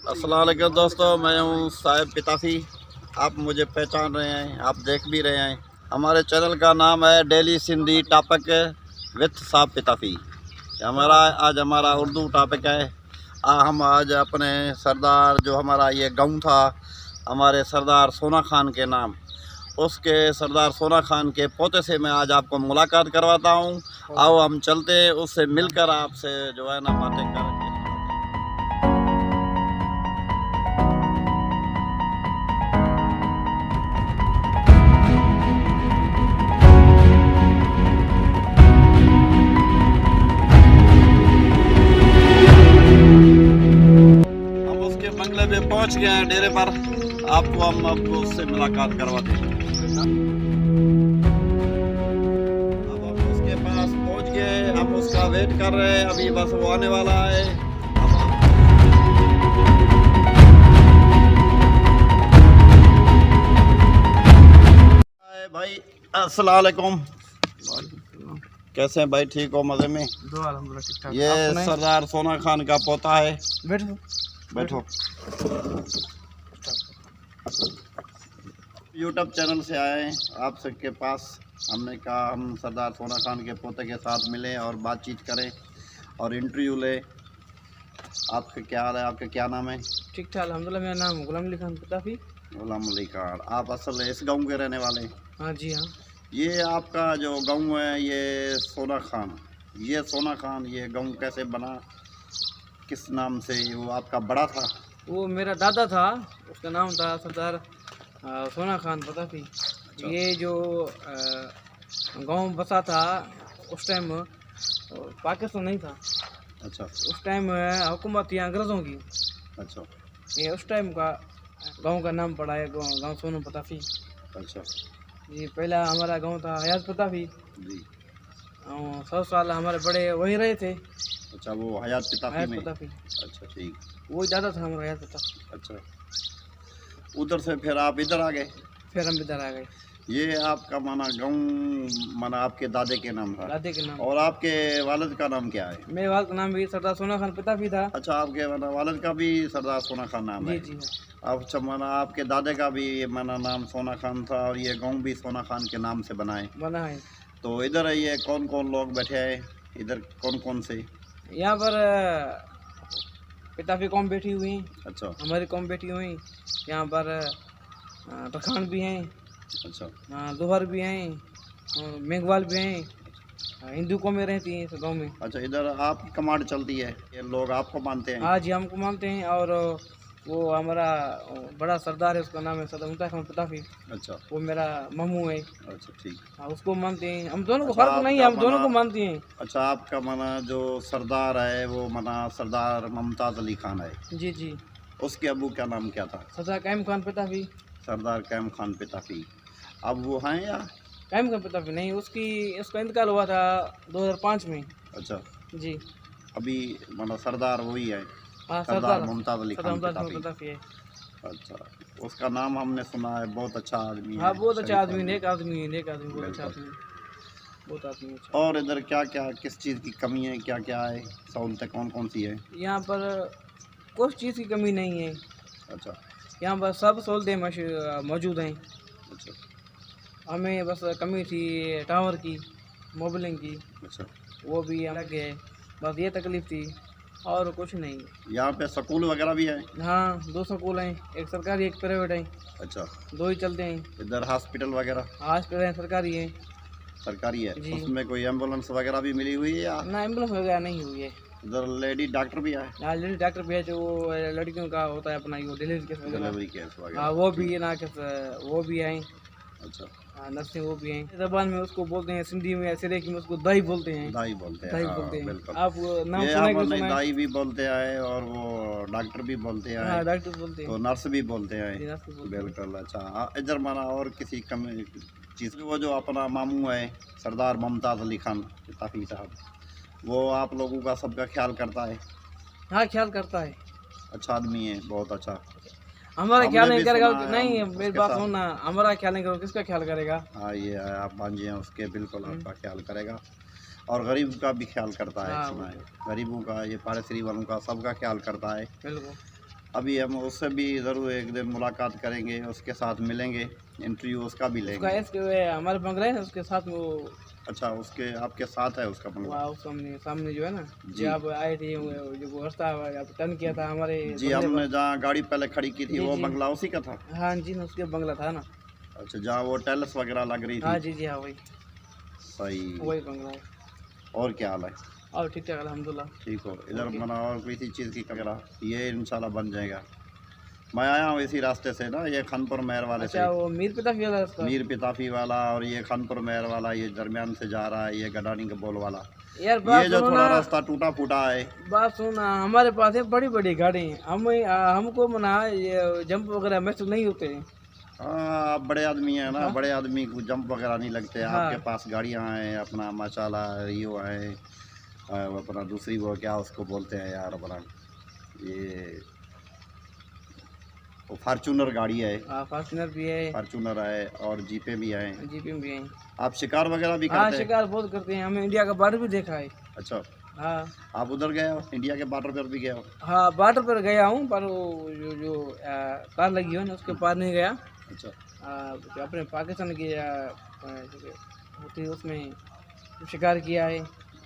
अस्सलाम वालेकुम दोस्तों, मैं हूँ साहिब पिताफी। आप मुझे पहचान रहे हैं, आप देख भी रहे हैं। हमारे चैनल का नाम है daily Sindhi topic with Sahib Pitafi. आज हमारा उर्दू टॉपिक है। हम आज अपने सरदार जो हमारा ये गाँव था, हमारे सरदार सोना खान के नाम, उसके सरदार सोना खान के पोते से मैं आज आपको मुलाकात करवाता हूँ। आओ हम चलते हैं, उससे मिलकर आपसे जो है ना बातें करेंगे। बंगले पे पहुंच गए हैं, डेरे पर। आपको हम अब उससे मुलाकात करवाते हैं। अब हम उसके पास पहुंच गए, हम उसका वेट कर रहे हैं, अभी बस वो आने वाला है। भाई अस्सलाम वालेकुम। कैसे हैं भाई, ठीक हो, मजे में? ये सरदार सोना खान का पोता है। बैठो। यूट्यूब चैनल से आए हैं आप सबके पास। हमने कहा हम सरदार सोना खान के पोते के साथ मिलें और बातचीत करें और इंटरव्यू लें। आपका क्या हाल है, आपका क्या नाम है? ठीक ठाक अल्हम्दुलिल्लाह। मेरा नाम गुलाम अली खान पिताफी। गुलाम अली खान, आप असल इस गांव के रहने वाले हैं? हाँ जी हाँ। ये आपका जो गांव है, ये सोना खान, ये गांव कैसे बना, किस नाम से? वो आपका बड़ा था? वो मेरा दादा था, उसका नाम था सरदार सोना खान पिताफी। ये जो गांव बसा था उस टाइम पाकिस्तान नहीं था। अच्छा। उस टाइम हुकूमत थी अंग्रेज़ों की। अच्छा। ये उस टाइम का गांव का नाम पड़ा है, गांव सोना पिताफी। अच्छा जी, पहला हमारा गांव था हयात पिताफी जी। 100 साल हमारे बड़े वहीं रहे थे। अच्छा, वो हयात पिताफी में? पिताफी। अच्छा ठीक। वही दादा था हमारा हयात पिताफी। अच्छा, उधर से फिर आप इधर आ गए? फिर हम इधर आ गए। ये आपका माना गाँव माना आपके दादे के नाम था? दादे के नाम। और आपके वालिद का नाम क्या है? मेरे वालिद का नाम भी सरदार सोना खान पिताफी था। अच्छा, आपके माना वालिद का भी सरदार सोना खान नाम है? जी जी। अच्छा, माना आपके दादे का भी माना नाम सोना खान था और ये गाँव भी सोना खान के नाम से बना है। तो इधर ये कौन कौन लोग बैठे हैं इधर, कौन कौन से? यहाँ पर पिताफी कौम बैठी हुई हैं। अच्छा। हमारी कौम बैठी हुई। यहाँ पर तरखान भी हैं। अच्छा। दोहर भी हैं, मेघवाल भी हैं। हिंदू कौमें रहती हैं इस गांव में। अच्छा, इधर आपकी कमांड चलती है, ये लोग आपको मानते हैं? हाँ जी, हमको मानते हैं। और वो हमारा बड़ा सरदार है, उसका नाम है सरदार मुमताज़ खान पिताफी। अच्छा। वो मेरा मामू है। अच्छा ठीक। हाँ, उसको मानते हैं। हम दोनों को अच्छा, फर्क नहीं है, हम दोनों को मानते हैं। अच्छा, आपका माना जो सरदार है वो माना सरदार मुमताज़ अली खान है? जी जी। उसके अबू का नाम क्या था? सरदार कैम खान पिताफी। सरदार कैम खान पिताफी। अब वो हैं या? कैम खान पिताफी नहीं, उसका इंतकाल हुआ था 2005 में। अच्छा जी। अभी माना सरदार वही है? हाँ, सरदार मुमताज़ अली खान पिताफी है। अच्छा, उसका नाम हमने सुना है, बहुत अच्छा आदमी है। हाँ, बहुत अच्छा आदमी, नेक आदमी, बहुत अच्छा आदमी, बहुत आदमी अच्छा। और इधर क्या क्या, किस चीज़ की कमी है, क्या क्या है, सहूलतें कौन कौन सी है? यहाँ पर कुछ चीज़ की कमी नहीं है। अच्छा। यहाँ पर सब सहूलतें मौजूद हैं। अच्छा। हमें बस कमी थी टावर की, मोबाइलिंग की। अच्छा। वो भी लग गए, बस ये तकलीफ थी और कुछ नहीं। यहाँ पे स्कूल वगैरह भी है? हाँ, 2 स्कूल हैं, एक सरकारी एक प्राइवेट है। अच्छा। 2 ही चलते हैं। इधर हॉस्पिटल वगैरह? हॉस्पिटल है, सरकारी है। सरकारी है? जी। उसमें कोई एम्बुलेंस वगैरह भी मिली हुई है या? ना, एम्बुलेंस वगैरह नहीं हुई है। इधर लेडी डॉक्टर भी है? हाँ, लेडी डॉक्टर भी है, जो लड़कियों का होता है अपना, ये डिलीवरी केस वगैरह। डिलीवरी केस वगैरह? हाँ, वो भी है ना, वो भी हैं। अच्छा। हाँ, नर्सिंग वो भी हैं। जबान में उसको बोलते हैं, सिंधी में सिरेकी में उसको दाई बोलते हैं। दाई बोलते हैं? दाई हाँ, बोलते हैं। बिल्कुल। आप नाम ये सुना आपने है? दाई भी बोलते हैं और वो डॉक्टर भी बोलते हैं। हाँ, डॉक्टर बोलते तो हैं। नर्स भी बोलते हैं? नर्स भी बोलते हैं। बिल्कुल। अच्छा, इधर माना और किसी कमी चीज़, वो जो अपना मामू है सरदार मुमताज़ अली खान पिताफी साहब, वो आप लोगों का सबका ख्याल करता है? हाँ, ख्याल करता है। अच्छा आदमी है, बहुत अच्छा। हमारा ख्याल नहीं करेगा नहीं, हम मेरी बात सुनना, हमारा ख्याल नहीं करोगे किसका ख्याल करेगा? हाँ, ये है, आप भांजे हैं उसके, बिल्कुल आपका ख्याल करेगा और गरीब का भी ख्याल करता है। हाँ, सुना है गरीबों का, ये पारसरी वालों का, सबका ख्याल करता है। बिल्कुल। अभी हम उससे भी ज़रूर एक दिन मुलाकात करेंगे, उसके साथ मिलेंगे, इंटरव्यू उसका भी उसका लेंगे। इसके हमारे बंगला है ना, उसके साथ में वो अच्छा, उसके आपके साथ है उसका बंगला? वहाँ सामने सामने जो है ना, जी। जो आप आए थे, जो वो रास्ता आप टर्न किया था हमारे जी, बंगले हमने पर। जहाँ गाड़ी पहले खड़ी की थी जी वो जी, बंगला उसी का था? हाँ जी, उसके बंगला था ना। अच्छा, जहाँ वो टाइल्स वगैरह लग रही हाँ थी? जी जी, हाँ वही सही। वही बंगला है। और क्या हाल है? और ठीक ठाक अल्हम्दुलिल्लाह। ठीक हो? इधर ओके। मना और किसी चीज़ की वगैरह ये इंशाल्लाह बन जाएगा। मैं आया हूँ इसी रास्ते से ना, ये खानपुर महर वाले से। अच्छा, वो मीर पिता वाला रास्ता। मीर पिताफी वाला और ये खानपुर महर वाला, ये दरमियान से जा रहा है, ये गडानी के बोल वाला। यार बात ये जो सुनो ना, थोड़ा रास्ता टूटा फूटा है। बात सुनो ना, हमारे पास है बड़ी बड़ी गाड़ी, हम हमको मना ये जंप वगैरह महसूस नहीं होते। हाँ, आप बड़े आदमी हैं ना, हाँ बड़े आदमी को जंप वगैरह नहीं लगते। आपके हाँ। पास गाड़ियाँ हैं अपना माशाल्लाह, रियो है, वो अपना दूसरी वो क्या उसको बोलते हैं यार अपना, ये वो फार्चूनर गाड़ी है। हाँ फॉर्च्यूनर भी है, फार्चूनर है और जीपे भी हैं। जीपी भी है। आप शिकार वगैरह भी हाँ करते हैं? शिकार बहुत करते हैं, हमें इंडिया का बॉर्डर भी देखा है। अच्छा, हाँ आप उधर गए हो, इंडिया के बॉर्डर पर भी गए हो? हाँ, बॉर्डर पर गया हूँ, पर वो जो कार लगी हो ना उसके पार नहीं गया। अच्छा। जो अपने पाकिस्तान की जो होती है उसमें शिकार किया है।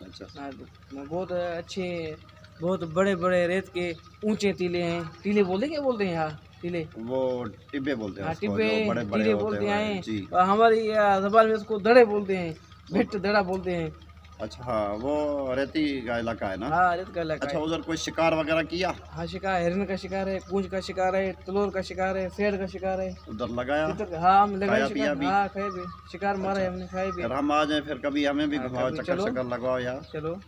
अच्छा। बहुत अच्छे, बहुत बड़े बड़े रेत के ऊंचे टीले हैं। टीले बोलते क्या बोलते हैं यहाँ, टीले। वो टिब्बे बोलते हैं हाँ उसको, टिब्बे, जो बड़े बड़े टीले होते बोलते हैं हैं। जी। और हमारी जबान में उसको दड़े बोलते हैं, भिट्ट दड़ा बोलते हैं। अच्छा, हाँ, वो रेती का इलाका है ना? हाँ रेत का इलाका अच्छा, है। उधर कोई शिकार वगैरह किया? हाँ शिकार, हिरन का शिकार है, पूंछ का शिकार है, तलोर का शिकार है, शेर का शिकार है। उधर लगाया? हाँ हम लगाए खाया पिया शिकार, भी? हाँ खाए भी, शिकार मारा अच्छा, है हमने, खाए भी। फिर हम आ जाएं, फिर कभी हमें भी हाँ घुमाओ, कभी चक्कर चलो, शक्कर लगवाओ यार। चलो।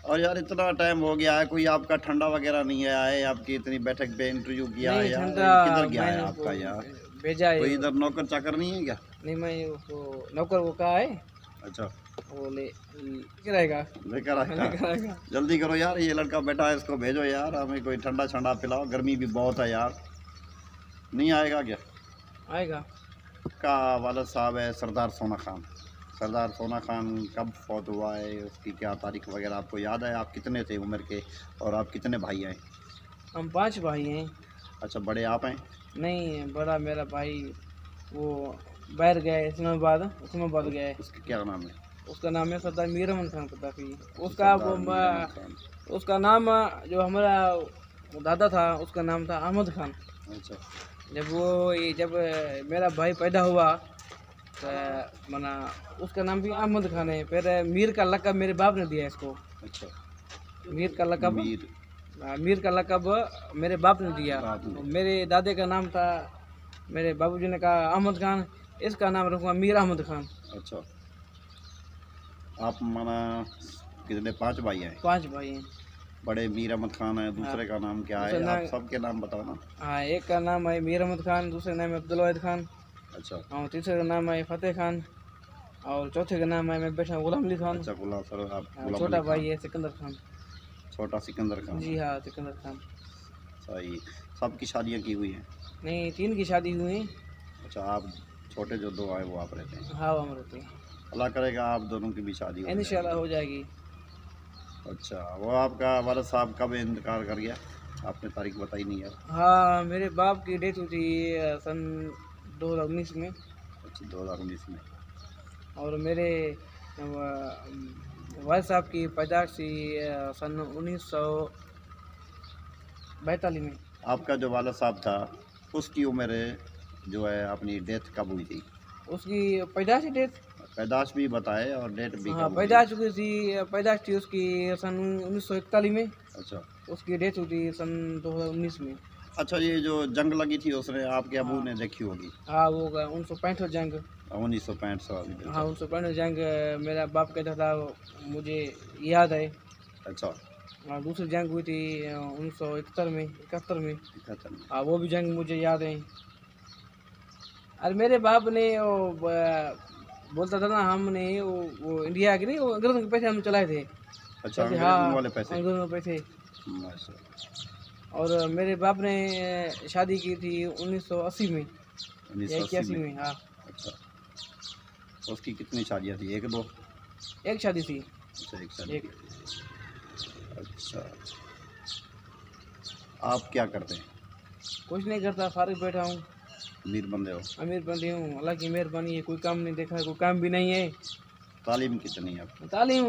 और यार इतना टाइम हो गया है, कोई आपका ठंडा वगैरह नहीं आया है, आपकी इतनी बैठक पे इंटरव्यू किया है नहीं यार, ठंडा ये किधर गया है मैंने आपका उसको यार? भेजा है। कोई इधर नौकर चाकर नहीं है क्या? नहीं मैं उसको नौकर वो कहा है, अच्छा, वो लेके रहेगा, लेकर आएगा। लेकर आएगा। जल्दी करो यार, ये लड़का बैठा है इसको भेजो यार, हमें कोई ठंडा ठंडा पिलाओ, गर्मी भी बहुत है यार। नहीं आएगा क्या? आएगा। का वालिद साहब है सरदार सोना खान। सरदार सोना खान कब फौत हुआ है, उसकी क्या तारीख वगैरह आपको याद है? आप कितने थे उम्र के और आप कितने भाई हैं? हम 5 भाई हैं। अच्छा, बड़े आप हैं? नहीं बड़ा मेरा भाई वो बाहर गया है, इस्लामाबाद गया है। उसका क्या नाम है? उसका नाम है सरदार मीर अहमद खान पताफी। उसका वो सरदार मीर अहमद खान। उसका नाम जो हमारा दादा था उसका नाम था अहमद खान। अच्छा। जब मेरा भाई पैदा हुआ तो मना उसका नाम भी अहमद खान है। फिर मीर का लक़ब मेरे बाप ने दिया इसको। अच्छा, मीर का लक़ब, मीर। मीर का लक़ब मेरे बाप ने दिया। बाप ने। मेरे दादे का नाम था, मेरे बाबूजी ने कहा अहमद खान, इसका नाम रखूँगा मीर अहमद खान। अच्छा, आप माना कितने, 5 भाई हैं? 5 भाई हैं। बड़े मीर अहमद खान है, दूसरे का नाम क्या है? दूसरा आप नाम- सबके नाम बताओ ना। हाँ एक का नाम है मीर अहमद खान, दूसरे नाम है अब्दुल वाहिद खान, अच्छा। और तीसरे का नाम है फतेह खान, और चौथे का नाम है मैं बैठा गुलाम अली खान। अच्छा, गुलाम सर, आप गुलाम छोटा अली भाई खान। है सिकंदर खान। छोटा सिकंदर खान। जी हाँ सिकंदर खान। सही। सबकी शादियाँ की हुई हैं? नहीं 3 की शादी हुई। अच्छा, आप छोटे जो 2 आए वो आप रहते हैं? हाँ हम रहते हैं, अल्लाह करेगा आप दोनों की भी शादी हो इंशाल्लाह जाएगी। हो जाएगी। अच्छा, वो आपका वालिद साहब कब इंतकाल कर गया? आपने तारीख बताई नहीं यार। हाँ मेरे बाप की डेथ हुई थी सन 2019 में। अच्छा, 2019 में। और मेरे वालिद साहब की पैदाश थी सन 1942 में। आपका जो वालिद साहब था उसकी उम्र जो है अपनी डेथ कब हुई थी? उसकी पैदाश ही डेथ, पैदाश भी बताए और डेट भी हाँ कब हुई? पैदाश हुई थी, पैदाश थी उसकी सन 1941 में। अच्छा। उसकी डेथ हुई थी सन 2019 में। अच्छा, ये जो जंग लगी थी उसने आपके अबू हाँ। ने देखी होगी? हाँ वो 1965 जंग। 1965 वाली। हाँ 1965 जंग मेरा बाप कहता था, मुझे याद है। अच्छा। और दूसरी जंग हुई थी 1971 में, 71 में। 71 में। हाँ वो भी जंग मुझे याद है। अरे मेरे बाप ने वो बोलता था ना, हमने वो इंडिया के नहीं, वो अंग्रेजों के पैसे हम चलाए थे। अच्छा, पैसे, अंग्रेजों वाले पैसे। अंग्रेजों के पैसे। माशाल्लाह। और मेरे बाप ने शादी की थी 1980 में या 1980 81 में। में। हाँ अच्छा, उसकी कितनी शादियाँ थी? 1 2? एक शादी थी। अच्छा, एक शादी एक। थी। अच्छा, आप क्या करते हैं? कुछ नहीं करता, फारिग बैठा हूँ। अमीर बंदे हो? अमीर बंदी हूँ, अल्लाह की मेहरबानी है। कोई काम नहीं देखा, कोई काम भी नहीं है। तालीम कितनी है आपकी? तालीम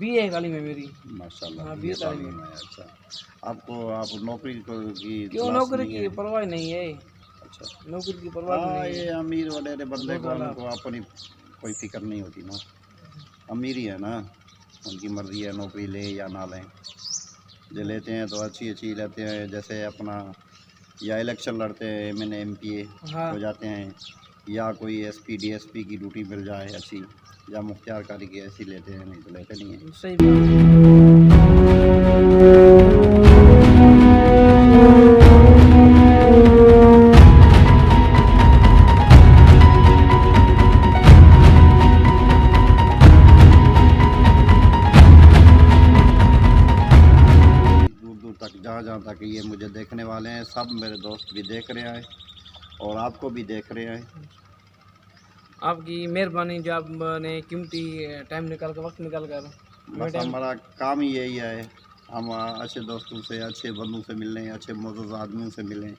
BA तालीम है मेरी। माशाल्लाह, हाँ, ये BA तालीम तालीम है। है। अच्छा, आप नौकरी की क्यों, तलाश नौकरी नहीं की है? परवाह नहीं है। अच्छा। नौकरी की परवाह भी हाँ, नहीं ये है। अमीर वडेरे बंदे बहुत को ज़्यादा। उनको अपनी कोई फिक्र नहीं होती ना। अमीर ही है ना, उनकी मर्जी है नौकरी ले या ना लें। जो लेते हैं तो अच्छी अच्छी लेते हैं, जैसे अपना या इलेक्शन लड़ते हैं, MNA MPA हाँ, हो जाते हैं, या कोई SP DSP की ड्यूटी मिल जाए अच्छी, या मुख्तियार कारी की ऐसी लेते हैं, नहीं तो लेते नहीं हैं। सही बात है। दूर दूर तक जहाँ जहाँ तक ये मुझे देखने वाले हैं, सब मेरे दोस्त भी देख रहे हैं और आपको भी देख रहे हैं। आपकी मेहरबानी जो आपने कीमती टाइम निकाल कर, वक्त निकाल कर बस हमारा काम ही यही है, हम अच्छे दोस्तों से, अच्छे बंधुओं से मिलें, अच्छे मौजूद आदमियों से मिलें।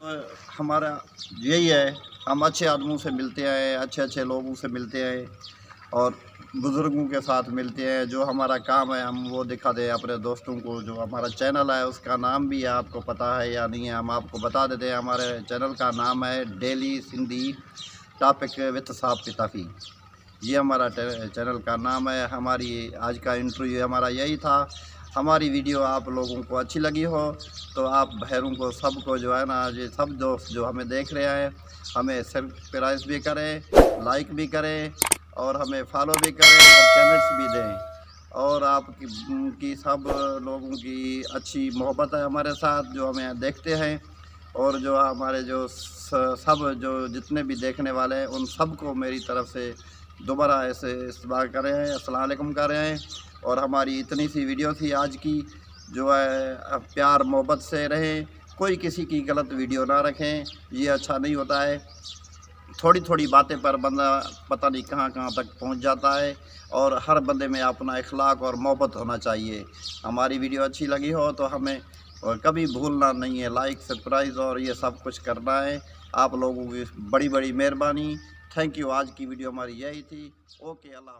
हमारा यही है, हम अच्छे आदमियों से मिलते हैं, अच्छे अच्छे लोगों से मिलते हैं और बुज़ुर्गों के साथ मिलते हैं। जो हमारा काम है हम वो दिखा दें अपने दोस्तों को। जो हमारा चैनल है उसका नाम भी है, आपको पता है या नहीं है, हम आपको बता देते हैं। हमारे चैनल का नाम है डेली सिंधी टॉपिक विद साहब पिताफी। ये हमारा चैनल का नाम है। हमारी आज का इंटरव्यू हमारा यही था। हमारी वीडियो आप लोगों को अच्छी लगी हो तो आप भैरों को सबको जो है ना, ये सब दोस्त जो हमें देख रहे हैं, हमें सब्सक्राइब भी करें, लाइक भी करें और हमें फॉलो भी करें और कमेंट्स भी दें। और आपकी सब लोगों की अच्छी मोहब्बत है हमारे साथ, जो हमें देखते हैं और जो हमारे जो सब जो जितने भी देखने वाले हैं उन सबको मेरी तरफ से दोबारा ऐसे इस्तक़बाल कर रहे हैं, अस्सलाम वालेकुम कर रहे हैं। और हमारी इतनी सी वीडियो थी आज की, जो है प्यार मोहब्बत से रहें, कोई किसी की गलत वीडियो ना रखें, ये अच्छा नहीं होता है। थोड़ी थोड़ी बातें पर बंदा पता नहीं कहाँ कहाँ तक पहुंच जाता है और हर बंदे में अपना इखलाक और मोहब्बत होना चाहिए। हमारी वीडियो अच्छी लगी हो तो हमें और कभी भूलना नहीं है, लाइक सब्सक्राइब और ये सब कुछ करना है। आप लोगों की बड़ी बड़ी मेहरबानी। Thank you. आज की वीडियो हमारी यही थी। ओके, अल्लाह।